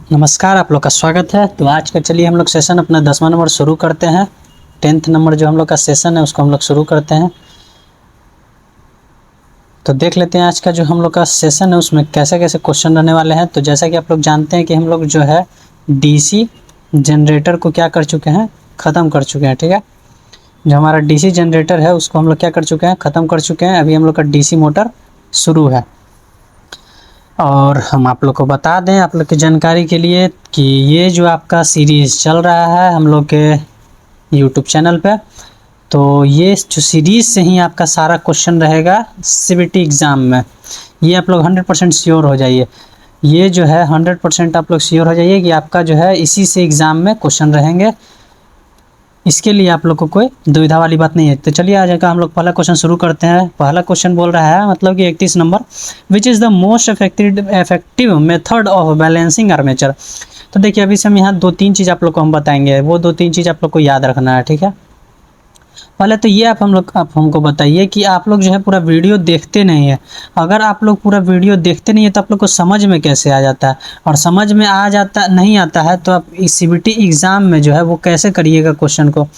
नमस्कार, आप लोग का स्वागत है। तो आज का चलिए हम लोग सेशन अपना 10वां नंबर शुरू करते हैं। 10th नंबर जो हम लोग का सेशन है उसको हम लोग शुरू करते हैं। तो देख लेते हैं आज का जो हम लोग का सेशन है उसमें कैसे कैसे क्वेश्चन रहने वाले हैं। तो जैसा कि आप लोग जानते हैं कि हम लोग जो है डीसी जनरेटर को क्या कर चुके हैं, ख़त्म कर चुके हैं। ठीक है, जो हमारा डीसी जनरेटर है उसको हम लोग क्या कर चुके हैं, ख़त्म कर चुके हैं। अभी हम लोग का डीसी मोटर शुरू है। और हम आप लोग को बता दें, आप लोग की जानकारी के लिए, कि ये जो आपका सीरीज़ चल रहा है हम लोग के यूट्यूब चैनल पे, तो ये जो सीरीज़ से ही आपका सारा क्वेश्चन रहेगा सीबीटी एग्ज़ाम में। ये आप लोग 100% श्योर हो जाइए। ये जो है 100% आप लोग श्योर हो जाइए कि आपका जो है इसी से एग्ज़ाम में क्वेश्चन रहेंगे। इसके लिए आप लोग को कोई दुविधा वाली बात नहीं है। तो चलिए आज का हम लोग पहला क्वेश्चन शुरू करते हैं। पहला क्वेश्चन बोल रहा है मतलब कि 31 number, which is the most effective method of balancing armature. तो देखिए अभी से हम यहाँ 2-3 चीज़ आप लोग को हम बताएंगे, वो 2-3 चीज़ आप लोग को याद रखना है। ठीक है, पहले तो ये आप हमको बताइए कि आप लोग जो है पूरा वीडियो देखते नहीं है। अगर आप लोग पूरा वीडियो देखते नहीं है तो आप लोग को समझ में कैसे आ जाता है, और समझ में आ जाता नहीं आता है तो आप इस सीबीटी एग्ज़ाम में जो है वो कैसे करिएगा क्वेश्चन को।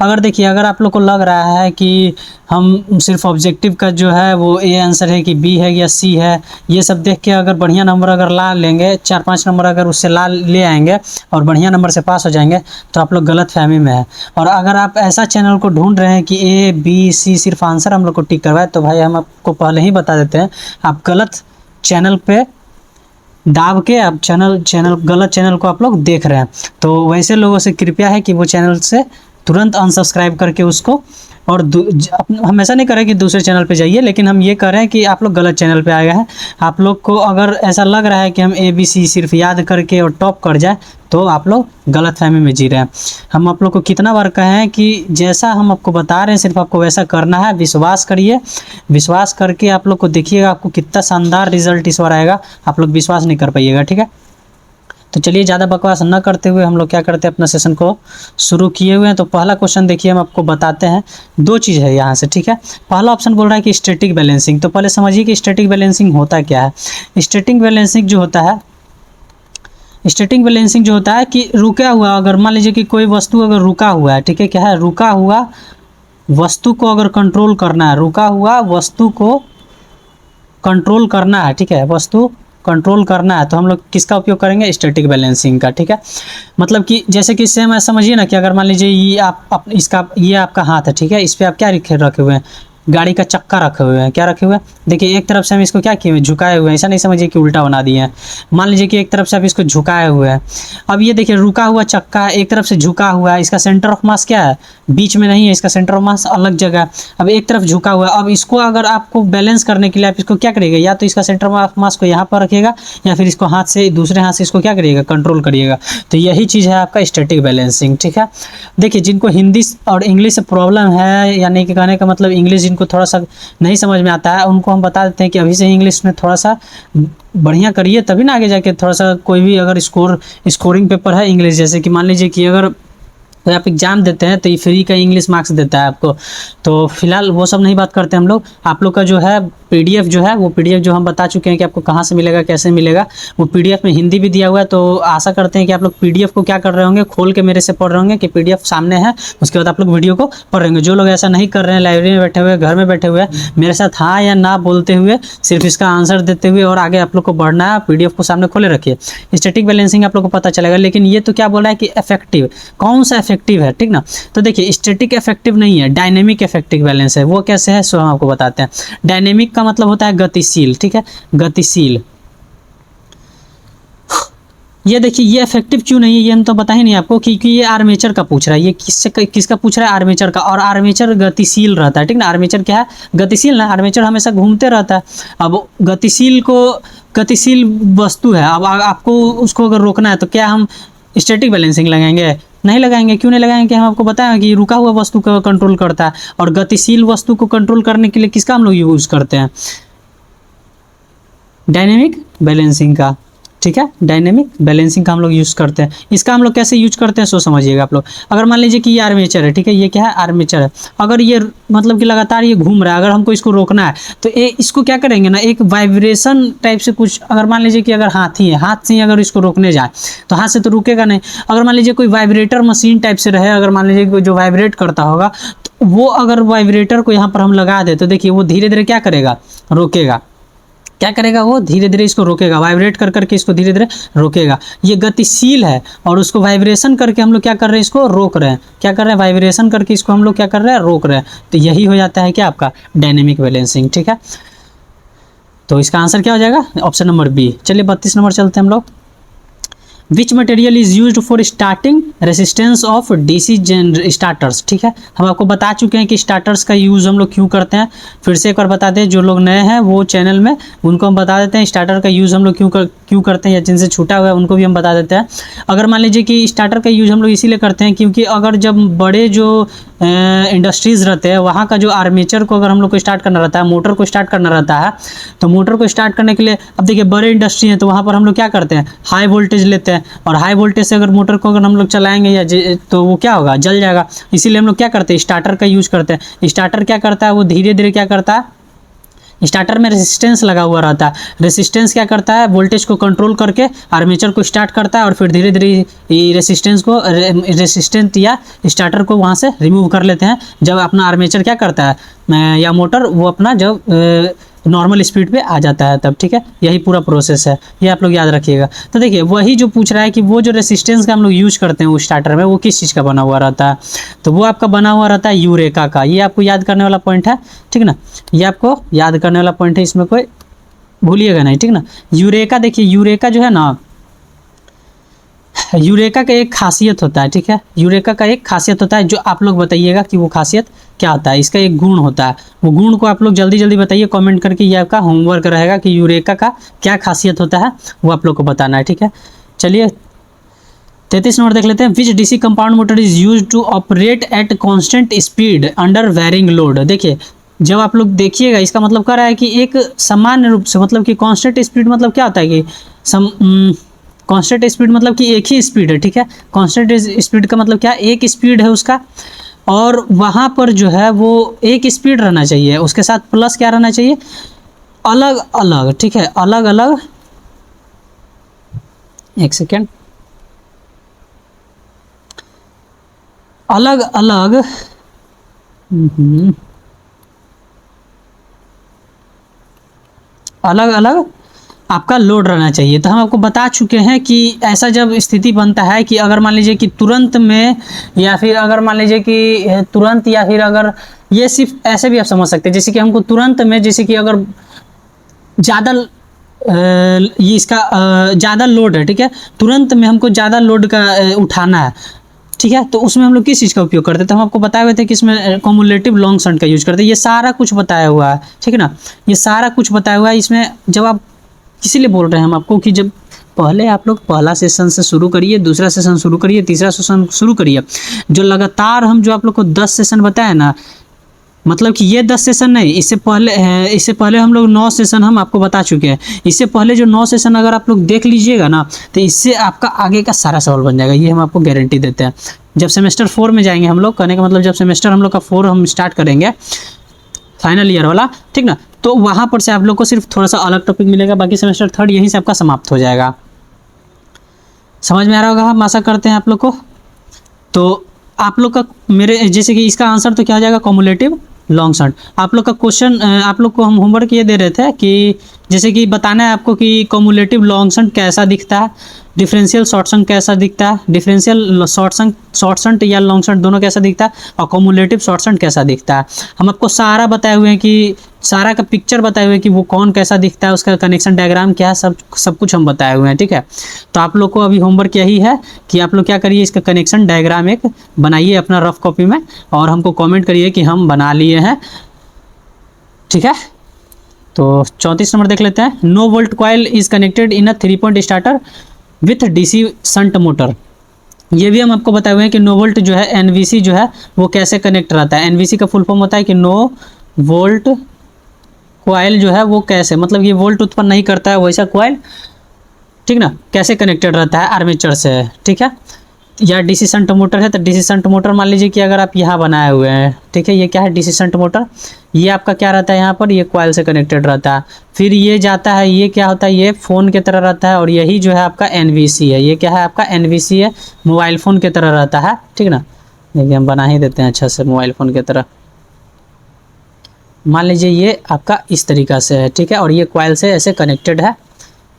अगर देखिए, अगर आप लोग को लग रहा है कि हम सिर्फ ऑब्जेक्टिव का जो है वो ए आंसर है कि बी है या सी है, ये सब देख के अगर बढ़िया नंबर अगर ला लेंगे, 4-5 नंबर अगर उससे ला ले आएंगे और बढ़िया नंबर से पास हो जाएंगे, तो आप लोग गलत फहमी में है। और अगर आप ऐसा चैनल को ढूंढ रहे हैं कि ए बी सी सिर्फ आंसर हम लोग को टिक करवाए, तो भाई हम आपको पहले ही बता देते हैं, आप गलत चैनल पे दाब के आप गलत चैनल को आप लोग देख रहे हैं। तो वैसे लोगों से कृपया है कि वो चैनल से तुरंत अनसब्सक्राइब करके उसको, और हम ऐसा नहीं करें कि दूसरे चैनल पे जाइए, लेकिन हम ये करें कि आप लोग गलत चैनल पे आ गए हैं। आप लोग को अगर ऐसा लग रहा है कि हम ए बी सी सिर्फ याद करके और टॉप कर जाए, तो आप लोग गलत फहमी में जी रहे हैं। हम आप लोग को कितना बार कहे हैं कि जैसा हम आपको बता रहे हैं सिर्फ आपको वैसा करना है। विश्वास करिए, विश्वास करके आप लोग को देखिएगा, आपको कितना शानदार रिजल्ट इस बार आएगा। आप लोग विश्वास नहीं कर पाइएगा। ठीक है, तो चलिए ज़्यादा बकवास न करते हुए हम लोग क्या करते हैं, अपना सेशन को शुरू किए हुए हैं। तो पहला क्वेश्चन देखिए, हम आपको बताते हैं। 2 चीज़ है यहाँ से। ठीक है, पहला ऑप्शन बोल रहा है कि स्टैटिक बैलेंसिंग। तो पहले समझिए कि स्टैटिक बैलेंसिंग होता क्या है। स्टैटिक बैलेंसिंग जो होता है, स्टैटिक बैलेंसिंग जो होता है कि रुका हुआ, अगर मान लीजिए कि कोई वस्तु अगर रुका हुआ है, ठीक है, क्या है, रुका हुआ वस्तु को अगर कंट्रोल करना है, रुका हुआ वस्तु को कंट्रोल करना है, ठीक है, वस्तु कंट्रोल करना है, तो हम लोग किसका उपयोग करेंगे, स्टैटिक बैलेंसिंग का। ठीक है, मतलब कि जैसे कि सेम समझिए ना कि अगर मान लीजिए ये ये आपका हाथ है, ठीक है, इस पर आप क्या रखे हुए हैं, गाड़ी का चक्का रखे हुए हैं। क्या रखे हुए हैं, देखिए एक तरफ से हम इसको क्या किए हुए, झुकाए हुए हैं। ऐसा नहीं समझिए कि उल्टा बना दिए हैं। मान लीजिए कि एक तरफ से आप इसको झुकाए हुए हैं। अब ये देखिए रुका हुआ चक्का है, एक तरफ से झुका हुआ है, इसका सेंटर ऑफ मास क्या है, बीच में नहीं है, इसका सेंटर ऑफ मास अलग जगह है। अब एक तरफ झुका हुआ है, अब इसको अगर आपको बैलेंस करने के लिए आप इसको क्या करिएगा, या तो इसका सेंटर ऑफ मास को यहाँ पर रखिएगा, या फिर इसको हाथ से, दूसरे हाथ से इसको क्या करिएगा, कंट्रोल करिएगा। तो यही चीज़ है आपका स्टैटिक बैलेंसिंग। ठीक है, देखिए जिनको हिंदी और इंग्लिश से प्रॉब्लम है, यानी कि कहने का मतलब इंग्लिश जिनको थोड़ा सा नहीं समझ में आता है, उनको हम बता देते हैं कि अभी से इंग्लिश में थोड़ा सा बढ़िया करिए, तभी ना आगे जाके थोड़ा सा कोई भी अगर स्कोरिंग पेपर है इंग्लिश, जैसे कि मान लीजिए कि अगर तो आप एग्जाम देते हैं तो ये फ्री का इंग्लिश मार्क्स देता है आपको। तो फिलहाल वो सब नहीं बात करते हम लोग। आप लोग का जो है पीडीएफ जो है, वो पीडीएफ जो हम बता चुके हैं कि आपको कहाँ से मिलेगा, कैसे मिलेगा, वो पीडीएफ में हिंदी भी दिया हुआ है। तो आशा करते हैं कि आप लोग पीडीएफ को क्या कर रहे होंगे, खोल के मेरे से पढ़ रहे होंगे कि पीडीएफ सामने है, उसके बाद आप लोग वीडियो को पढ़ रहे होंगे। जो लोग ऐसा नहीं कर रहे हैं, लाइब्रेरी में बैठे हुए, घर में बैठे हुए, मेरे साथ हाँ या ना बोलते हुए सिर्फ इसका आंसर देते हुए और आगे आप लोग को बढ़ना है, पीडीएफ को सामने खोले रखिए। स्टैटिक बैलेंसिंग आप लोग को पता चलेगा। लेकिन ये तो क्या बोल रहा है कि इफेक्टिव, कौन सा इफेक्टिव है, ठीक ना। तो देखिए स्टैटिक इफेक्टिव नहीं है, डायनेमिक इफेक्टिव बैलेंस है। वो कैसे है सो हम आपको बताते हैं। डायनेमिक का मतलब होता है गतिशील, ठीक है, गतिशील। ये देखिए ये इफेक्टिव क्यों नहीं है, ये हम तो बता ही नहीं आपको, क्योंकि ये आर्मेचर का पूछ रहा है। ये किसका पूछ रहा है, आर्मेचर का। और आर्मेचर गतिशील रहता है, ठीक ना। आर्मेचर क्या है, गतिशील ना। आर्मेचर हमेशा घूमते रहता है। अब गतिशील वस्तु है, अब आपको उसको अगर रोकना है तो क्या हम स्टैटिक बैलेंसिंग लगाएंगे, नहीं लगाएंगे। क्यों नहीं लगाएंगे, हम आपको बताएं कि रुका हुआ वस्तु को कंट्रोल करता है, और गतिशील वस्तु को कंट्रोल करने के लिए किसका हम लोग यूज़ करते हैं, डायनेमिक बैलेंसिंग का। ठीक है, डायनेमिक बैलेंसिंग का हम लोग यूज़ करते हैं। इसका हम लोग कैसे यूज करते हैं सो समझिएगा आप लोग। अगर मान लीजिए कि ये आर्मेचर है, ठीक है, ये क्या है, आर्मेचर है। अगर ये मतलब कि लगातार ये घूम रहा है, अगर हमको इसको रोकना है तो इसको क्या करेंगे ना, एक वाइब्रेशन टाइप से कुछ, अगर मान लीजिए कि अगर हाथी है, हाथ से ही अगर इसको रोकने जाए तो हाथ से तो रुकेगा नहीं। अगर मान लीजिए कोई वाइब्रेटर मशीन टाइप से रहे, अगर मान लीजिए कोई जो वाइब्रेट करता होगा, तो वो अगर वाइब्रेटर को यहाँ पर हम लगा दे तो देखिए वो धीरे धीरे क्या करेगा, रोकेगा। क्या करेगा, वो धीरे धीरे इसको रोकेगा, वाइब्रेट कर करके इसको धीरे धीरे रोकेगा। ये गतिशील है और उसको वाइब्रेशन करके हम लोग क्या कर रहे हैं, इसको रोक रहे हैं। क्या कर रहे हैं, वाइब्रेशन करके इसको हम लोग क्या कर रहे हैं, रोक रहे हैं। तो यही हो जाता है क्या, आपका डायनेमिक बैलेंसिंग। ठीक है, तो इसका आंसर क्या हो जाएगा, ऑप्शन नंबर बी। चलिए 32 नंबर चलते हैं हम लोग। Which material is used for starting resistance of DC starters. ठीक है, हम आपको बता चुके हैं कि स्टार्टर्स का यूज़ हम लोग क्यों करते हैं। फिर से एक बार बता दें, जो लोग नए हैं वो चैनल में उनको हम बता देते हैं स्टार्टर का यूज़ हम लोग क्यों करते हैं, या जिनसे छूटा हुआ है उनको भी हम बता देते हैं। अगर मान लीजिए कि स्टार्टर का यूज़ हम लोग इसीलिए करते हैं क्योंकि अगर जब बड़े जो इंडस्ट्रीज़ रहते हैं वहाँ का जो आर्मेचर को अगर हम लोग को स्टार्ट करना रहता है, मोटर को स्टार्ट करना रहता है, तो मोटर को स्टार्ट करने के लिए अब देखिए बड़े इंडस्ट्री हैं तो वहाँ पर हम लोग क्या करते हैं, हाई वोल्टेज लेते हैं। और हाई वोल्टेज से अगर मोटर को अगर हम लोग चलाएंगे या तो वो क्या होगा, जल जाएगा। इसीलिए हम लोग क्या करते हैं, स्टार्टर का यूज़ करते हैं। स्टार्टर क्या करता है, वो धीरे धीरे क्या करता है, स्टार्टर में रेसिस्टेंस लगा हुआ रहता है। रेसिस्टेंस क्या करता है, वोल्टेज को कंट्रोल करके आर्मेचर को स्टार्ट करता है और फिर धीरे धीरे रेसिस्टेंट या स्टार्टर को वहाँ से रिमूव कर लेते हैं। जब अपना आर्मेचर क्या करता है या मोटर, वो अपना जब नॉर्मल स्पीड पे आ जाता है तब। ठीक है, यही पूरा प्रोसेस है, ये आप लोग याद रखिएगा। तो देखिए वही जो पूछ रहा है कि वो जो रेसिस्टेंस का हम लोग यूज करते हैं वो स्टार्टर में, वो किस चीज़ का बना हुआ रहता है, तो वो आपका बना हुआ रहता है यूरेका का। ये आपको याद करने वाला पॉइंट है, ठीक ना, ये आपको याद करने वाला पॉइंट है, इसमें कोई भूलिएगा नहीं, ठीक ना। यूरेका, देखिए यूरेका जो है ना, यूरेका का एक खासियत होता है, ठीक है, यूरेका का एक खासियत होता है, जो आप लोग बताइएगा कि वो खासियत क्या होता है। इसका एक गुण होता है, वो गुण को आप लोग जल्दी जल्दी बताइए कमेंट करके। ये आपका होमवर्क रहेगा कि यूरेका का क्या खासियत होता है, वो आप लोग को बताना है। ठीक है, चलिए 33 नंबर देख लेते हैं। Which DC compound motor is use to operate at constant speed under varying load. देखिए जब आप लोग देखिएगा, इसका मतलब क्या रहा है कि एक सामान्य रूप से, मतलब कि कॉन्स्टेंट स्पीड मतलब क्या होता है कि कांस्टेंट स्पीड मतलब कि एक ही स्पीड है। ठीक है, कांस्टेंट स्पीड का मतलब क्या, एक स्पीड है उसका, और वहाँ पर जो है वो एक स्पीड रहना चाहिए, उसके साथ प्लस क्या रहना चाहिए, अलग अलग। ठीक है, अलग अलग, एक सेकेंड, अलग अलग अलग अलग आपका लोड रहना चाहिए। तो हम आपको बता चुके हैं कि ऐसा जब स्थिति बनता है कि अगर मान लीजिए कि तुरंत में, या फिर अगर मान लीजिए कि तुरंत, या फिर अगर ये सिर्फ ऐसे भी आप समझ सकते हैं, जैसे कि हमको तुरंत में, जैसे कि अगर ज़्यादा ये इसका ज़्यादा लोड है, ठीक है, तुरंत में हमको ज़्यादा लोड का उठाना है, ठीक है, तो उसमें हम लोग किस चीज़ का उपयोग करते हैं, तो हम आपको बताए हुए थे कि इसमें कम्युलेटिव लॉन्ग शंट का यूज करते हैं। ये सारा कुछ बताया हुआ है, ठीक है ना, ये सारा कुछ बताया हुआ है। इसमें जब आप, इसीलिए बोल रहे हैं हम आपको कि जब पहले आप लोग पहला सेशन से शुरू करिए, दूसरा सेशन शुरू करिए, तीसरा सेशन शुरू करिए, जो लगातार हम जो आप लोग को 10 सेशन बताए ना, मतलब कि ये 10 सेशन नहीं, इससे पहले हम लोग 9 सेशन हम आपको बता चुके हैं। इससे पहले जो 9 सेशन अगर आप लोग देख लीजिएगा ना, तो इससे आपका आगे का सारा सवाल बन जाएगा, ये हम आपको गारंटी देते हैं। जब सेमेस्टर 4 में जाएंगे हम लोग, कहने का मतलब जब सेमेस्टर हम लोग का 4 हम स्टार्ट करेंगे, फाइनल ईयर वाला, ठीक ना, तो वहाँ पर से आप लोग को सिर्फ थोड़ा सा अलग टॉपिक मिलेगा, बाकी सेमेस्टर 3 यहीं से आपका समाप्त हो जाएगा। समझ में आ रहा होगा, हम आशा करते हैं आप लोग को। तो आप लोग का मेरे जैसे कि इसका आंसर तो क्या हो जाएगा, कम्युलेटिव लॉन्ग शंट। आप लोग का क्वेश्चन, आप लोग को हम होमवर्क ये दे रहे थे कि जैसे कि बताना है आपको कि कम्युलेटिव लॉन्ग शंट कैसा दिखता है, डिफरेंशियल शॉर्ट शंट कैसा दिखता है, डिफरेंशियल शॉर्ट शंट या लॉन्ग शंट दोनों कैसा दिखता है, और कम्युलेटिव शॉर्ट शंट कैसा दिखता है। हम आपको सारा बताए हुए हैं कि सारा का पिक्चर बताए हुए हैं कि वो कौन कैसा दिखता है, उसका कनेक्शन डायग्राम क्या है, सब कुछ हम बताए हुए हैं, ठीक है। तो आप लोग को अभी होमवर्क यही है कि आप लोग क्या करिए, इसका कनेक्शन डायग्राम एक बनाइए अपना रफ कॉपी में, और हमको कमेंट करिए कि हम बना लिए हैं, ठीक है। तो 34 नंबर देख लेते हैं। No volt coil is connected in a 3 point starter with DC shunt motor. ये भी हम आपको बताए हुए हैं कि नो वोल्ट जो है, एनवीसी जो है वो कैसे कनेक्ट रहता है। एनवीसी का फुल फॉर्म होता है कि नो वोल्ट कॉइल जो है वो कैसे, मतलब ये वोल्ट उत्पन्न नहीं करता है वैसा कॉइल ठीक ना, कैसे कनेक्टेड रहता है आर्मेचर से, ठीक है। या डीसी शंट मोटर है तो डीसी शंट मोटर मान लीजिए कि अगर आप यहाँ बनाए हुए हैं, ठीक है, ये क्या है डीसी शंट मोटर, ये आपका क्या रहता है यहाँ पर, ये कॉइल से कनेक्टेड रहता है। फिर ये जाता है, ये क्या होता है, ये फ़ोन की तरह रहता है, और यही जो है आपका एनवीसी है, ये क्या है आपका एनवीसी है, मोबाइल फ़ोन की तरह रहता है, ठीक ना। देखिए हम बना ही देते हैं अच्छा से मोबाइल फ़ोन की तरह। मान लीजिए ये आपका इस तरीक़ा से है, ठीक है, और ये कॉइल से ऐसे कनेक्टेड है,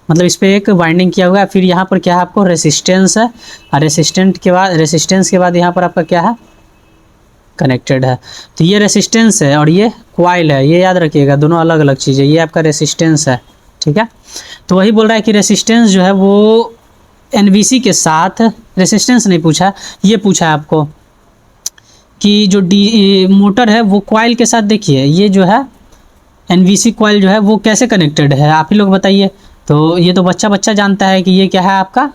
मतलब इस पर एक वाइंडिंग किया हुआ है। फिर यहाँ पर क्या है आपको रेसिस्टेंस है, और रेसिस्टेंस के बाद यहाँ पर आपका क्या है कनेक्टेड है। तो ये रेसिस्टेंस है और ये कॉइल है, ये याद रखिएगा, दोनों अलग अलग चीज़ है। ये आपका रेसिस्टेंस है, ठीक है। तो वही बोल रहा है कि रेसिस्टेंस जो है वो एनवीसी के साथ, रेसिस्टेंस नहीं पूछा, ये पूछा है आपको कि जो मोटर है वो कॉइल के साथ, देखिए ये जो है एनवीसी कॉइल जो है वो कैसे कनेक्टेड है, आप ही लोग बताइए। तो ये तो बच्चा जानता है कि ये क्या है आपका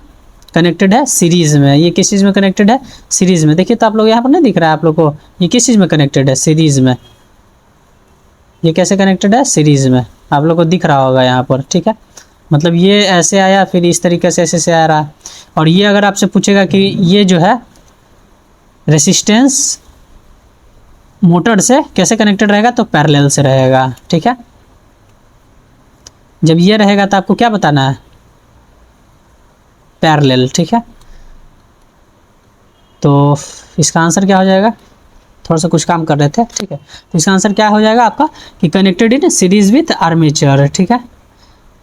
कनेक्टेड है सीरीज़ में। ये किस चीज़ में कनेक्टेड है, सीरीज़ में। देखिए तो आप लोग यहाँ पर नहीं दिख रहा है आप लोग को, ये किस चीज़ में कनेक्टेड है, सीरीज़ में। ये कैसे कनेक्टेड है, सीरीज़ में, आप लोग को दिख रहा होगा यहाँ पर, ठीक है। मतलब ये ऐसे आया, फिर इस तरीके से ऐसे से आ रहा है। और ये अगर आपसे पूछेगा कि ये जो है रेसिस्टेंस मोटर से कैसे कनेक्टेड रहेगा, तो पैरेलल से रहेगा, ठीक है। जब ये रहेगा तो आपको क्या बताना है, पैरेलल, ठीक है। तो इसका आंसर क्या हो जाएगा, थोड़ा सा कुछ काम कर रहे थे, ठीक है। तो इसका आंसर क्या हो जाएगा आपका कि connected in series with armature, ठीक है।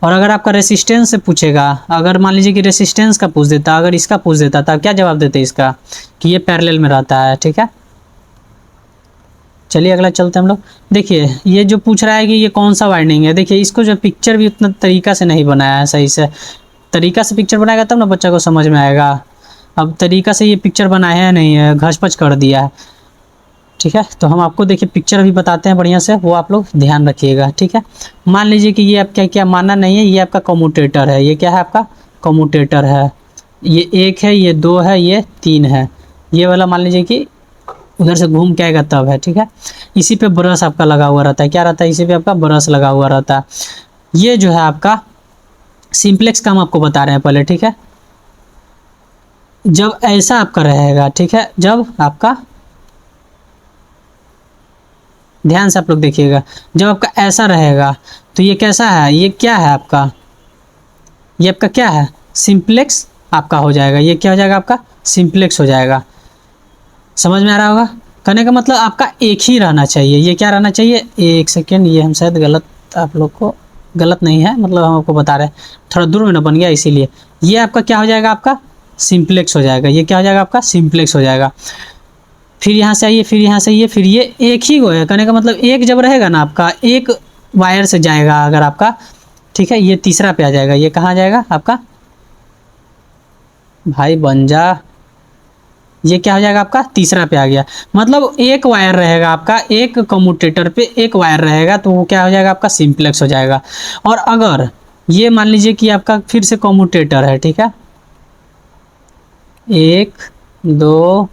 और अगर आपका रेसिस्टेंस से पूछेगा, अगर मान लीजिए कि रेसिस्टेंस का पूछ देता, अगर इसका पूछ देता तो आप क्या जवाब देते इसका, कि ये पैरेलल में रहता है, ठीक है। चलिए अगला चलते हैं हम लोग। देखिए ये जो पूछ रहा है कि ये कौन सा वाइंडिंग है, देखिए इसको जो पिक्चर भी उतना तरीका से नहीं बनाया है, सही से तरीका से पिक्चर बनाएगा तब ना बच्चा को समझ में आएगा। अब तरीका से ये पिक्चर बनाया है नहीं है, घच-पच कर दिया है, ठीक है। तो हम आपको देखिए पिक्चर भी बताते हैं बढ़िया से, वो आप लोग ध्यान रखिएगा, ठीक है। मान लीजिए कि ये आप क्या मानना नहीं है, ये आपका कम्यूटेटर है, ये क्या है आपका कम्यूटेटर है, ये 1 है, ये 2 है, ये 3 है। ये वाला मान लीजिए कि उधर से घूम के आएगा तब है, ठीक है। इसी पे ब्रश आपका लगा हुआ रहता है, क्या रहता है, इसी पे आपका ब्रश लगा हुआ रहता है। ये जो है आपका सिंप्लेक्स का हम आपको बता रहे हैं पहले, ठीक है। जब ऐसा आपका रहेगा, ठीक है, जब आपका ध्यान से आप लोग देखिएगा, जब आपका ऐसा रहेगा तो ये कैसा है, ये क्या है आपका, ये आपका क्या है सिंप्लेक्स आपका हो जाएगा। ये क्या हो जाएगा आपका सिंप्लेक्स हो जाएगा। समझ में आ रहा होगा, कहने का मतलब आपका एक ही रहना चाहिए। ये क्या रहना चाहिए, एक सेकेंड, ये हम शायद गलत, आप लोग को गलत नहीं है, मतलब हम आपको बता रहे हैं, थोड़ा दूर में ना बन गया इसीलिए। ये आपका क्या हो जाएगा, आपका सिंप्लेक्स हो जाएगा। ये क्या हो जाएगा आपका सिंप्लेक्स हो जाएगा। फिर यहाँ से आइए, फिर यहाँ से आइए, फिर ये एक ही को है, कहने का मतलब एक जब रहेगा ना आपका, एक वायर से जाएगा अगर आपका, ठीक है। ये तीसरा पे आ जाएगा, ये कहाँ जाएगा आपका, भाई बन जा, ये क्या हो जाएगा आपका तीसरा पे आ गया। मतलब एक वायर रहेगा आपका, एक कम्यूटेटर पे एक वायर रहेगा, तो वो क्या हो जाएगा आपका सिंप्लेक्स हो जाएगा। और अगर ये मान लीजिए कि आपका फिर से कम्यूटेटर है, ठीक है, 1 2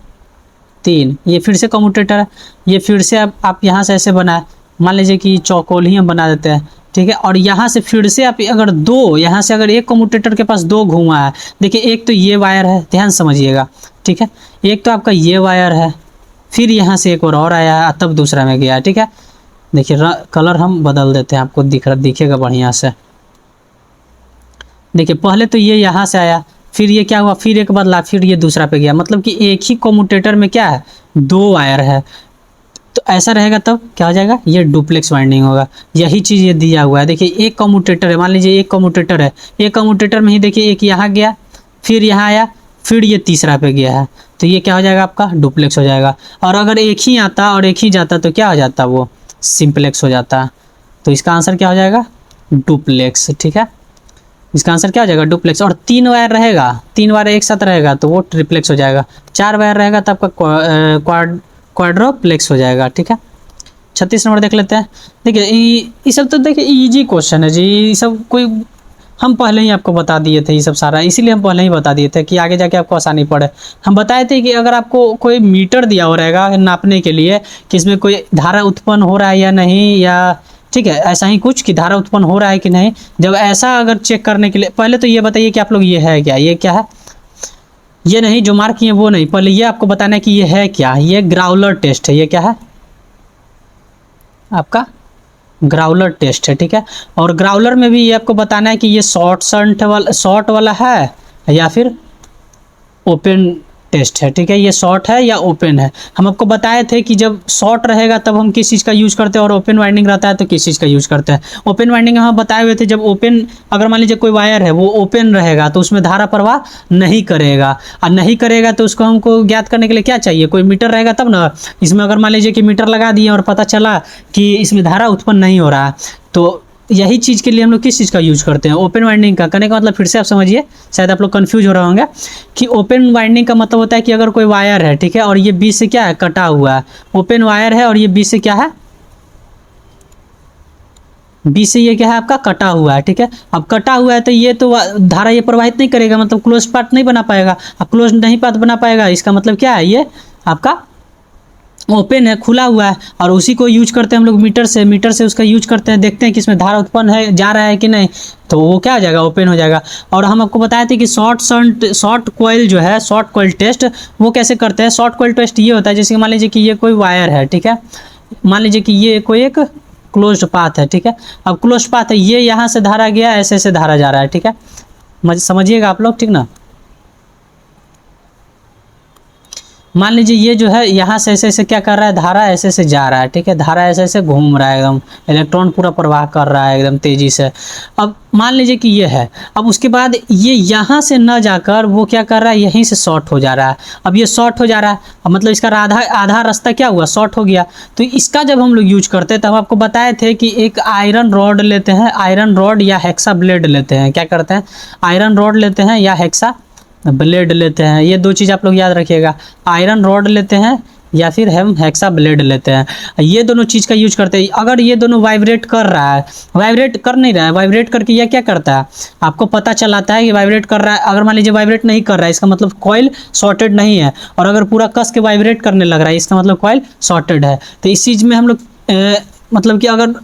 3, ये फिर से कम्यूटेटर है, ये फिर से आप यहाँ से ऐसे बनाए, मान लीजिए कि चौकोल ही हम बना देते हैं, ठीक है। और यहाँ से फिर से आप अगर दो, यहाँ से अगर एक कम्यूटेटर के पास 2 घुमा है, देखिए एक तो ये वायर है, ध्यान समझिएगा, ठीक है, एक तो आपका ये वायर है, फिर यहाँ से एक और आया है, तब दूसरा में गया, ठीक है। देखिए कलर हम बदल देते हैं, आपको दिखेगा बढ़िया से। देखिए पहले तो ये यहाँ से आया, फिर ये क्या हुआ, फिर एक बदला, फिर ये दूसरा पे गया, मतलब कि एक ही कम्यूटेटर में क्या है 2 वायर है। तो ऐसा रहेगा तब क्या हो जाएगा, ये डुप्लेक्स वाइंडिंग होगा। यही चीज़ ये दिया हुआ है। देखिए एक कम्यूटेटर है, मान लीजिए एक कम्यूटेटर है, एक कम्यूटेटर में ही देखिए एक यहाँ गया, फिर यहाँ आया, फिर ये तीसरा पे गया है, तो ये क्या हो जाएगा आपका डुप्लेक्स हो जाएगा। और अगर एक ही आता और एक ही जाता तो क्या हो जाता, वो सिंप्लेक्स हो जाता। तो इसका आंसर क्या हो जाएगा डुप्लेक्स, ठीक है। इसका आंसर क्या हो जाएगा डुप्लेक्स। और 3 वायर रहेगा, 3 वायर एक साथ रहेगा तो वो ट्रिप्लेक्स हो जाएगा। 4 वायर रहेगा तो आपका क्वाड्रोप्लेक्स हो जाएगा, ठीक है। 36 नंबर देख लेते हैं। देखिए ये सब तो देखिए इजी क्वेश्चन है जी, ये सब कोई हम पहले ही आपको बता दिए थे, ये सब सारा इसीलिए हम पहले ही बता दिए थे कि आगे जाके आपको आसानी पड़े। हम बताए थे कि अगर आपको कोई मीटर दिया हो रहेगा नापने के लिए कि इसमें कोई धारा उत्पन्न हो रहा है या नहीं, या ठीक है, ऐसा ही कुछ कि धारा उत्पन्न हो रहा है कि नहीं। जब ऐसा अगर चेक करने के लिए पहले तो ये बताइए कि आप लोग ये है क्या, ये क्या है, ये नहीं जो मार्क किए वो नहीं, पहले ये आपको बताना है कि ये है क्या। ये ग्राउलर टेस्ट है, ये क्या है आपका ग्राउलर टेस्ट है, ठीक है। और ग्राउलर में भी ये आपको बताना है कि ये शॉर्ट वाला है या फिर ओपन टेस्ट है, ठीक है। ये शॉर्ट है या ओपन है। हम आपको बताए थे कि जब शॉर्ट रहेगा तब हम किस चीज़ का यूज़ करते हैं और ओपन वाइंडिंग रहता है तो किस चीज़ का यूज़ करते हैं। ओपन वाइंडिंग हम बताए हुए थे, जब ओपन अगर मान लीजिए कोई वायर है वो ओपन रहेगा तो उसमें धारा प्रवाह नहीं करेगा, और नहीं करेगा तो उसको हमको ज्ञात करने के लिए क्या चाहिए, कोई मीटर रहेगा तब ना। इसमें अगर मान लीजिए कि मीटर लगा दिए और पता चला कि इसमें धारा उत्पन्न नहीं हो रहा है, तो यही चीज़ के लिए हम लोग किस चीज़ का यूज करते हैं, ओपन वाइंडिंग का। कहने का मतलब फिर से आप समझिए, शायद आप लोग कंफ्यूज हो रहे होंगे कि ओपन वाइंडिंग का मतलब होता है कि अगर कोई वायर है, ठीक है, और ये बीच से क्या है कटा हुआ है, ओपन वायर है और ये बीच से क्या है, बीच से ये क्या है आपका कटा हुआ है, ठीक है। अब कटा हुआ है तो ये तो धारा ये प्रवाहित नहीं करेगा, मतलब क्लोज पार्ट नहीं बना पाएगा। अब क्लोज नहीं पार्ट बना पाएगा इसका मतलब क्या है, ये आपका ओपन है, खुला हुआ है, और उसी को यूज करते हैं हम लोग मीटर से उसका यूज करते हैं, देखते हैं कि इसमें धारा उत्पन्न है जा रहा है कि नहीं, तो वो क्या हो जाएगा, ओपन हो जाएगा। और हम आपको बताए थे कि शॉर्ट कॉइल जो है, शॉर्ट कॉइल टेस्ट वो कैसे करते हैं। शॉर्ट कॉइल टेस्ट ये होता है, जैसे मान लीजिए कि ये कोई वायर है, ठीक है, मान लीजिए कि ये कोई एक क्लोज्ड पाथ है, ठीक है। अब क्लोज्ड पाथ है, ये यहाँ से धारा गया, ऐसे ऐसे धारा जा रहा है, ठीक है, समझिएगा आप लोग, ठीक ना। मान लीजिए ये जो है यहाँ से ऐसे ऐसे क्या कर रहा है, धारा ऐसे ऐसे जा रहा है, ठीक है, धारा ऐसे ऐसे घूम रहा है, एकदम इलेक्ट्रॉन पूरा प्रवाह कर रहा है एकदम तेजी से। अब मान लीजिए कि ये है, अब उसके बाद ये यहाँ से न जाकर वो क्या कर रहा है, यहीं से शॉर्ट हो जा रहा है। अब ये शॉर्ट हो जा रहा है, अब मतलब इसका आधा रास्ता क्या हुआ, शॉर्ट हो गया। तो इसका जब हम लोग यूज करते हैं तो हम आपको बताए थे कि एक आयरन रॉड लेते हैं, आयरन रॉड या हेक्सा ब्लेड लेते हैं, क्या करते हैं, आयरन रॉड लेते हैं या हेक्सा ब्लेड लेते हैं। ये दो चीज़ आप लोग याद रखिएगा, आयरन रॉड लेते हैं या फिर हम हेक्सा ब्लेड लेते हैं। ये दोनों चीज़ का यूज करते हैं। अगर ये दोनों वाइब्रेट कर रहा है, वाइब्रेट कर नहीं रहा है, वाइब्रेट करके यह क्या करता है, आपको पता चलाता है कि वाइब्रेट कर रहा है। अगर मान लीजिए वाइब्रेट नहीं कर रहा है, इसका मतलब कॉइल शॉर्टेड नहीं है, और अगर पूरा कस के वाइब्रेट करने लग रहा है, इसका मतलब कॉइल शॉर्टेड है। तो इस चीज़ में हम लोग मतलब कि अगर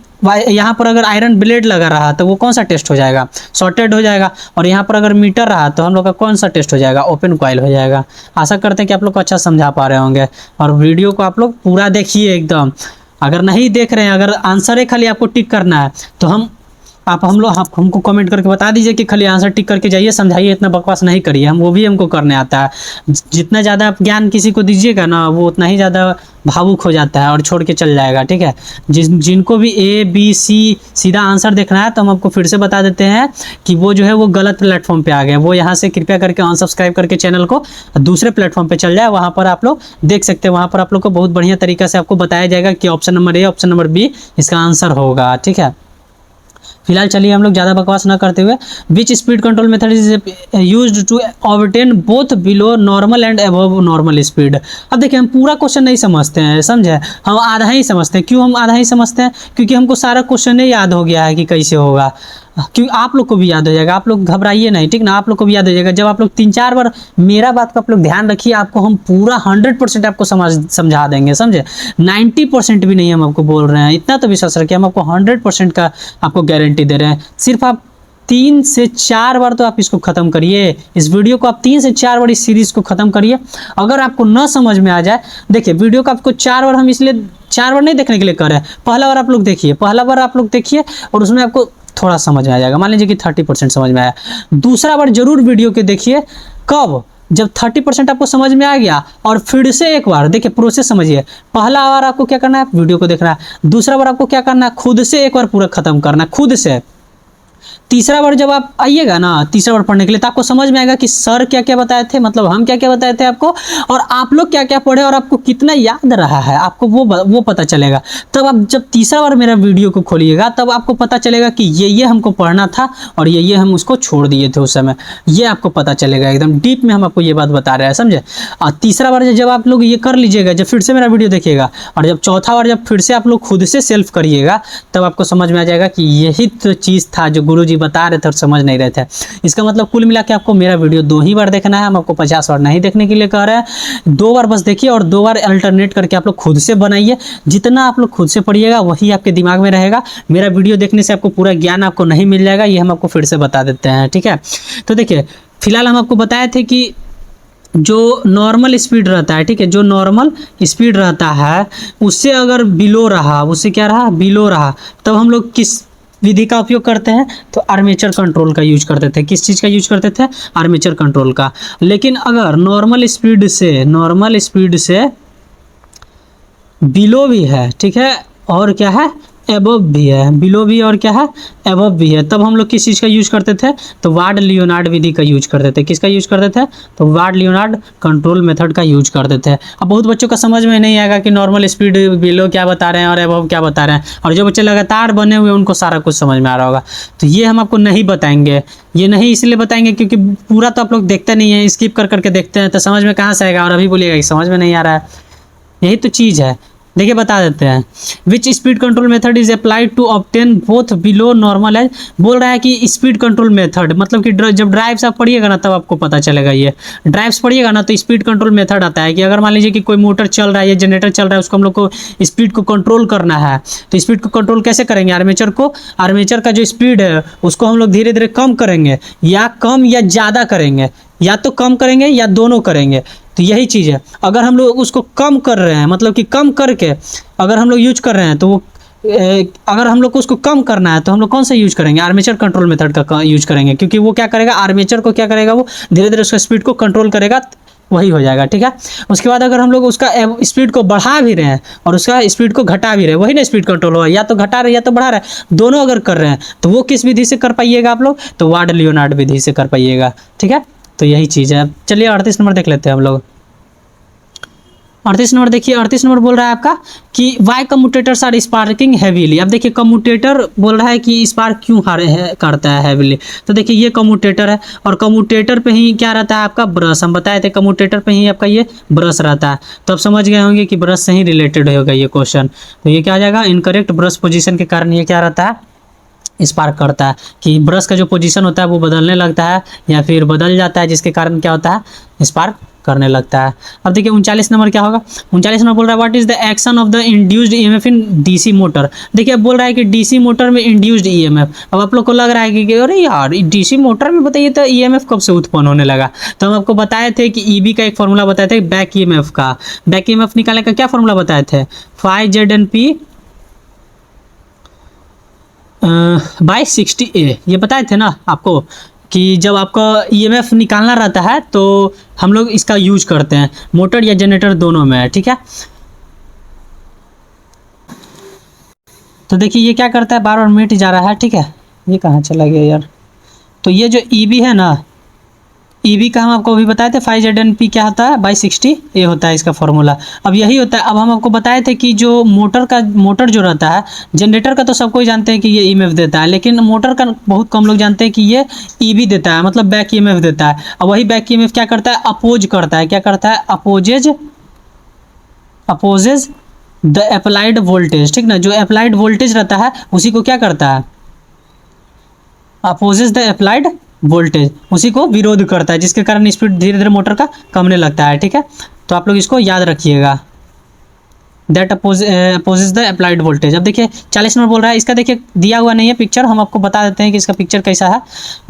यहाँ पर अगर आयरन ब्लेड लगा रहा तो वो कौन सा टेस्ट हो जाएगा, शॉर्टेड हो जाएगा। और यहाँ पर अगर मीटर रहा तो हम लोग का कौन सा टेस्ट हो जाएगा, ओपन कॉइल हो जाएगा। आशा करते हैं कि आप लोग को अच्छा समझा पा रहे होंगे, और वीडियो को आप लोग पूरा देखिए एकदम। अगर नहीं देख रहे हैं, अगर आंसर है खाली आपको टिक करना है, तो आप हमको कमेंट करके बता दीजिए कि खाली आंसर टिक करके जाइए, समझाइए, इतना बकवास नहीं करिए। वो भी हमको करने आता है। जितना ज़्यादा आप ज्ञान किसी को दीजिएगा ना, वो उतना ही ज़्यादा भावुक हो जाता है और छोड़ के चल जाएगा, ठीक है। जिनको भी A B C सीधा आंसर देखना है तो हम आपको फिर से बता देते हैं कि वो जो है वो गलत प्लेटफॉर्म पे आ गए। वो यहाँ से कृपया करके अनसब्सक्राइब करके चैनल को दूसरे प्लेटफॉर्म पे चल जाए, वहाँ पर आप लोग देख सकते हैं। वहाँ पर आप लोग को बहुत बढ़िया तरीका से आपको बताया जाएगा कि option number A option number B इसका आंसर होगा, ठीक है। फिलहाल चलिए हम लोग ज़्यादा बकवास ना करते हुए, which speed control method is used to obtain both below normal and above normal speed. अब देखिए हम पूरा क्वेश्चन नहीं समझते हैं, समझे, हम आधा ही समझते हैं। क्यों हम आधा ही समझते हैं, क्योंकि हमको सारा क्वेश्चन ही याद हो गया है कि कैसे होगा। क्योंकि आप लोग को भी याद हो जाएगा, आप लोग घबराइए नहीं, ठीक ना, आप लोग को भी याद हो जाएगा। जब आप लोग 3-4 बार मेरा बात का आप लोग ध्यान रखिए, आपको हम पूरा 100% आपको समझा देंगे, समझे। 90% भी नहीं हम आपको बोल रहे हैं, इतना तो विश्वास रखिए, हम आपको 100% का आपको गारंटी दे रहे हैं। सिर्फ आप 3 से 4 बार तो आप इसको ख़त्म करिए, इस वीडियो को आप 3 से 4 बार इस सीरीज़ को ख़त्म करिए। अगर आपको न समझ में आ जाए, देखिए वीडियो को आपको 4 बार, हम इसलिए 4 बार नहीं देखने के लिए कर रहे हैं। पहला बार आप लोग देखिए और उसमें आपको थोड़ा समझ में आ जाएगा, मान लीजिए कि 30% समझ में आया। दूसरा बार जरूर वीडियो के देखिए, कब, जब 30% आपको समझ में आ गया, और फिर से एक बार देखिए, प्रोसेस समझिए। पहला बार आपको क्या करना है, वीडियो को देखना है। दूसरा बार आपको क्या करना है, खुद से एक बार पूरा खत्म करना है, खुद से। तीसरा बार जब आप आइएगा ना, तीसरा बार पढ़ने के लिए, तो आपको समझ में आएगा कि सर क्या क्या बताए थे, मतलब हम क्या क्या बताए थे आपको, और आप लोग क्या क्या पढ़े और आपको कितना याद रहा है, आपको वो पता चलेगा। तब आप जब तीसरा बार मेरा वीडियो को खोलिएगा, तब आपको पता चलेगा कि ये हमको पढ़ना था और ये हम उसको छोड़ दिए थे उस समय। ये आपको पता चलेगा, एकदम डीप में हम आपको ये बात बता रहे हैं, समझे। और तीसरा बार जब आप लोग ये कर लीजिएगा, जब फिर से मेरा वीडियो देखिएगा, और जब चौथा बार जब फिर से आप लोग खुद से सेल्फ करिएगा, तब आपको समझ में आ जाएगा कि यही तो चीज़ था जो गुरुजी बता रहे थे और समझ नहीं रहे थे। इसका मतलब कुल मिला के आपको मेरा वीडियो 2 ही बार देखना है, हम आपको 50 बार नहीं देखने के लिए कह रहे हैं। 2 बार बस देखिए और 2 बार अल्टरनेट करके आप लोग खुद से बनाइए। जितना आप लोग खुद से पढ़िएगा वही आपके दिमाग में रहेगा। मेरा वीडियो देखने से आपको पूरा ज्ञान आपको नहीं मिल जाएगा, ये हम आपको फिर से बता देते हैं, ठीक है। तो देखिए फिलहाल हम आपको बताए थे कि जो नॉर्मल स्पीड रहता है, ठीक है, जो नॉर्मल स्पीड रहता है उससे अगर बिलो रहा, उससे क्या रहा, बिलो रहा, तब हम लोग किस विधि का उपयोग करते हैं, तो आर्मेचर कंट्रोल का यूज करते थे। किस चीज़ का यूज करते थे, आर्मेचर कंट्रोल का। लेकिन अगर नॉर्मल स्पीड से बिलो भी है, ठीक है, और क्या है, एबव भी है, बिलो भी और क्या है, एबव भी है, तब हम लोग किस चीज़ का यूज करते थे, तो वार्ड लियोनार्ड विधि का यूज करते थे। किसका यूज करते थे, तो वार्ड लियोनार्ड कंट्रोल मेथड का यूज करते थे। अब बहुत बच्चों का समझ में नहीं आएगा कि नॉर्मल स्पीड बिलो क्या बता रहे हैं और एबव क्या बता रहे हैं, और जो बच्चे लगातार बने हुए उनको सारा कुछ समझ में आ रहा होगा। तो ये हम आपको नहीं बताएंगे, ये नहीं इसलिए बताएंगे क्योंकि पूरा तो आप लोग देखते नहीं है, स्किप कर करके देखते हैं, तो समझ में कहाँ से आएगा, और अभी बोलिएगा कि समझ में नहीं आ रहा है। यही तो चीज़ है। देखिए बता देते हैं, which speed control method is applied to obtain both below normal as. बोल रहा है कि स्पीड कंट्रोल मेथड मतलब कि जब ड्राइव्स आप पढ़िएगा ना तब आपको पता चलेगा। ये ड्राइव्स पढ़िएगा ना तो स्पीड कंट्रोल मेथड आता है कि अगर मान लीजिए कि कोई मोटर चल रहा है या जनरेटर चल रहा है, उसको हम लोग को स्पीड को कंट्रोल करना है, तो स्पीड को कंट्रोल कैसे करेंगे, आर्मेचर का जो स्पीड है उसको हम लोग धीरे धीरे कम करेंगे, या कम या ज़्यादा करेंगे, या तो कम करेंगे या दोनों करेंगे। तो यही चीज़ है, अगर हम लोग उसको कम कर रहे हैं, मतलब कि कम करके अगर हम लोग यूज कर रहे हैं, तो वो अगर हम लोग को उसको कम करना है तो हम लोग कौन सा यूज करेंगे, आर्मेचर कंट्रोल मेथड का यूज करेंगे, क्योंकि वो क्या करेगा, आर्मेचर को क्या करेगा, वो धीरे धीरे उसका स्पीड को कंट्रोल करेगा, वही हो जाएगा, ठीक है। उसके बाद अगर हम लोग उसका स्पीड को बढ़ा भी रहे हैं और उसका स्पीड को घटा भी रहे हैं, वही ना स्पीड कंट्रोल होगा, या तो घटा रहे या तो बढ़ा रहे, दोनों अगर कर रहे हैं तो वो किस विधि से कर पाइएगा आप लोग, तो वार्ड लियोनार्ड विधि से कर पाइएगा, ठीक है। तो यही चीज़ है। चलिए 38 नंबर देख लेते हैं हम लोग। 38 नंबर देखिए, 38 नंबर बोल रहा है आपका कि why commutators are sparking heavily. अब देखिए कम्यूटेटर बोल रहा है कि स्पार्क क्यों करता है हैवीली। तो देखिए ये कम्यूटेटर है, और कम्यूटेटर पे ही क्या रहता है आपका, ब्रश। हम बताए थे कम्यूटेटर पे ही आपका ये ब्रश रहता है। तो अब समझ गए होंगे कि ब्रश से ही रिलेटेड होगा ये क्वेश्चन। तो ये क्या आ जाएगा, इनकरेक्ट ब्रश पोजिशन के कारण ये क्या रहता है, स्पार्क करता है, कि ब्रश का जो पोजीशन होता है वो बदलने लगता है या फिर बदल जाता है, जिसके कारण क्या होता है, स्पार्क करने लगता है। अब देखिए 39 नंबर क्या होगा। 39 नंबर बोल रहा है what is the action of the induced EMF in DC motor. देखिए अब बोल रहा है कि डीसी मोटर में इंड्यूस्ड ईएमएफ। अब आप लोग को लग रहा है कि अरे यार डीसी मोटर में बताइए तो ईएमएफ कब से उत्पन्न होने लगा। तो हम आपको बताए थे कि ईबी का एक फॉर्मूला बताए थे, बैक ईएमएफ का। बैक ईएमएफ निकालने का क्या फॉर्मूला बताए थे, फाई ZNP बाई 60A। ये बताए थे ना आपको कि जब आपका ईएमएफ निकालना रहता है तो हम लोग इसका यूज करते हैं, मोटर या जनरेटर दोनों में, ठीक है। तो देखिए ये क्या करता है, बार बार मिट जा रहा है, ठीक है। ये कहाँ चला गया यार। तो ये जो ईबी है ना, ईबी का हम आपको अभी बताए थे, 5 ZNP क्या होता है, बाई 60A होता है इसका फॉर्मूला। अब यही होता है। अब हम आपको बताए थे कि जो मोटर जो रहता है, जनरेटर का तो सबको ही जानते हैं कि ये ईएमएफ देता है, लेकिन मोटर का बहुत कम लोग जानते हैं कि ये ईबी देता है, मतलब बैक ईएमएफ देता है। अब वही बैक ईएमएफ क्या करता है, अपोज करता है, क्या करता है, अपोजेज द अप्लाइड वोल्टेज, ठीक ना। जो अप्लाइड वोल्टेज रहता है उसी को क्या करता है, अपोजेज द अप्लाइड वोल्टेज, उसी को विरोध करता है, जिसके कारण स्पीड धीरे धीरे मोटर का कमने लगता है, ठीक है। तो आप लोग इसको याद रखिएगा, that opposes the applied voltage. अब देखिए 40 नंबर बोल रहा है, इसका देखिए दिया हुआ नहीं है पिक्चर, हम आपको बता देते हैं कि इसका पिक्चर कैसा है,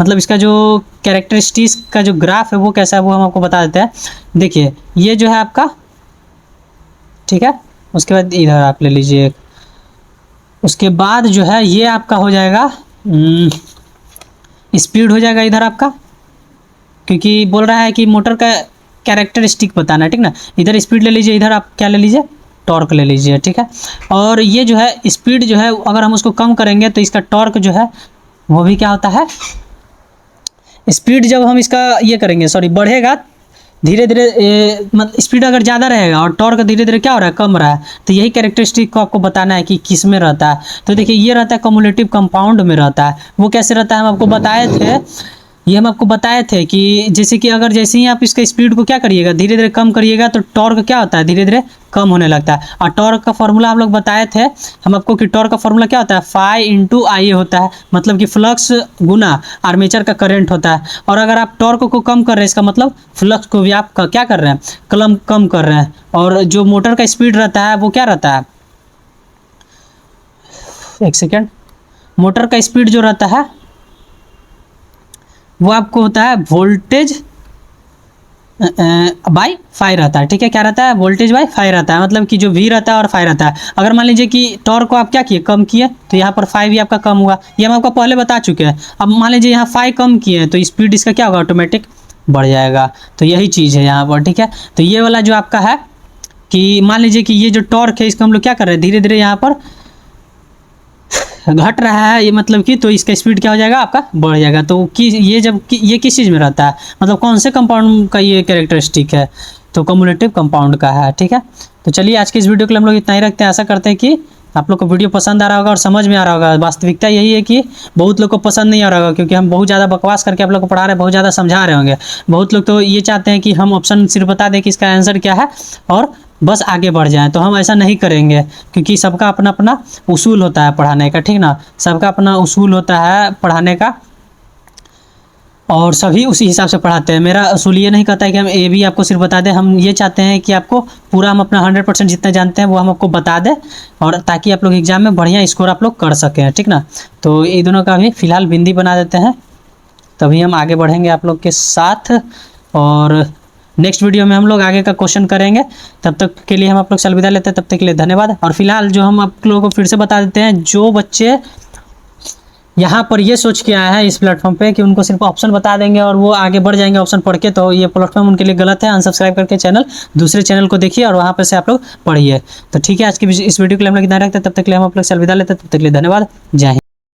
मतलब इसका जो कैरेक्टरिस्टिक्स का जो ग्राफ है वो कैसा है वो हम आपको बता देते हैं। देखिए ये जो है आपका, ठीक है। उसके बाद इधर आप ले लीजिए, उसके बाद जो है ये आपका हो जाएगा स्पीड हो जाएगा इधर आपका, क्योंकि बोल रहा है कि मोटर का कैरेक्टरिस्टिक बताना है, ठीक ना। इधर स्पीड ले लीजिए, इधर आप क्या ले लीजिए, टॉर्क ले लीजिए, ठीक है। और ये जो है स्पीड जो है अगर हम उसको कम करेंगे तो इसका टॉर्क जो है वो भी क्या होता है, स्पीड जब हम इसका ये करेंगे, सॉरी बढ़ेगा धीरे धीरे, मतलब स्पीड अगर ज़्यादा रहेगा और टॉर्क धीरे धीरे क्या हो रहा है, कम रहा है। तो यही कैरेक्टरिस्टिक को आपको बताना है कि किस में रहता है। तो देखिए ये रहता है कम्युलेटिव कंपाउंड में रहता है। वो कैसे रहता है हम आपको बताए थे, ये हम आपको बताए थे कि जैसे कि अगर जैसे ही आप इसका स्पीड को क्या करिएगा, धीरे धीरे कम करिएगा तो टॉर्क क्या होता है, धीरे धीरे कम होने लगता है। और टॉर्क का फॉर्मूला हम लोग बताए थे हम आपको कि टॉर्क का फॉर्मूला क्या होता है, फाई इंटू आई होता है, मतलब कि फ्लक्स गुना आर्मेचर का करंट होता है। और अगर आप टॉर्क को कम कर रहे हैं इसका मतलब फ्लक्स को भी आप क्या कर रहे हैं, कम कर रहे हैं। और जो मोटर का स्पीड रहता है वो क्या रहता है, एक सेकेंड, मोटर का स्पीड जो रहता है वो आपको होता है वोल्टेज बाई फाई रहता है, ठीक है। क्या रहता है, वोल्टेज बाई फाई रहता है, मतलब कि जो वी रहता है और फाई रहता है। अगर मान लीजिए कि टॉर्क को आप क्या किए, कम किए, तो यहाँ पर फाई भी आपका कम हुआ, ये हम आपको पहले बता चुके हैं। अब मान लीजिए यहाँ फाई कम किए तो स्पीड इसका क्या होगा, ऑटोमेटिक बढ़ जाएगा। तो यही चीज़ है यहाँ पर, ठीक है। तो ये वाला जो आपका है कि मान लीजिए कि ये जो टॉर्क है इसको हम लोग क्या कर रहे हैं, धीरे धीरे यहाँ पर घट रहा है, ये मतलब कि तो इसका स्पीड क्या हो जाएगा, आपका बढ़ जाएगा। तो कि ये जब कि ये किस चीज़ में रहता है, मतलब कौन से कंपाउंड का ये कैरेक्टरिस्टिक है, तो कम्युलेटिव कंपाउंड का है, ठीक है। तो चलिए आज की इस वीडियो के लिए हम लोग इतना ही रखते हैं। आशा करते हैं कि आप लोग को वीडियो पसंद आ रहा होगा और समझ में आ रहा होगा। वास्तविकता यही है कि बहुत लोग को पसंद नहीं आ रहा होगा, क्योंकि हम बहुत ज़्यादा बकवास करके आप लोग को पढ़ा रहे हैं, बहुत ज़्यादा समझा रहे होंगे। बहुत लोग तो ये चाहते हैं कि हम ऑप्शन सिर्फ बता दें कि इसका आंसर क्या है और बस आगे बढ़ जाएं। तो हम ऐसा नहीं करेंगे, क्योंकि सबका अपना अपना उसूल होता है पढ़ाने का, ठीक ना। सबका अपना उसूल होता है पढ़ाने का और सभी उसी हिसाब से पढ़ाते हैं। मेरा उसूल ये नहीं कहता है कि हम ए भी आपको सिर्फ बता दें, हम ये चाहते हैं कि आपको पूरा हम अपना 100% जितना जानते हैं वो हम आपको बता दें, और ताकि आप लोग एग्जाम में बढ़िया स्कोर आप लोग कर सकें, ठीक ना। तो ये दोनों का भी फिलहाल बिंदी बना देते हैं, तभी हम आगे बढ़ेंगे आप लोग के साथ। और नेक्स्ट वीडियो में हम लोग आगे का क्वेश्चन करेंगे। तब तक के लिए हम आप लोग से अलविदा लेते हैं, तब तक के लिए धन्यवाद। और फिलहाल जो हम आप लोगों को फिर से बता देते हैं, जो बच्चे यहाँ पर ये सोच के आए हैं इस प्लेटफॉर्म पे कि उनको सिर्फ ऑप्शन बता देंगे और वो आगे बढ़ जाएंगे ऑप्शन पढ़ के, तो ये प्लेटफॉर्म उनके लिए गलत है। अनसब्सक्राइब करके चैनल दूसरे चैनल को देखिए और वहाँ पर से आप लोग पढ़िए। तो ठीक है, आज की इस वीडियो के लिए हम लोग इतना रखते हैं, तब तक के लिए हम आप लोग से अलविदा लेते हैं, तब तक के लिए धन्यवाद, जय हिंद।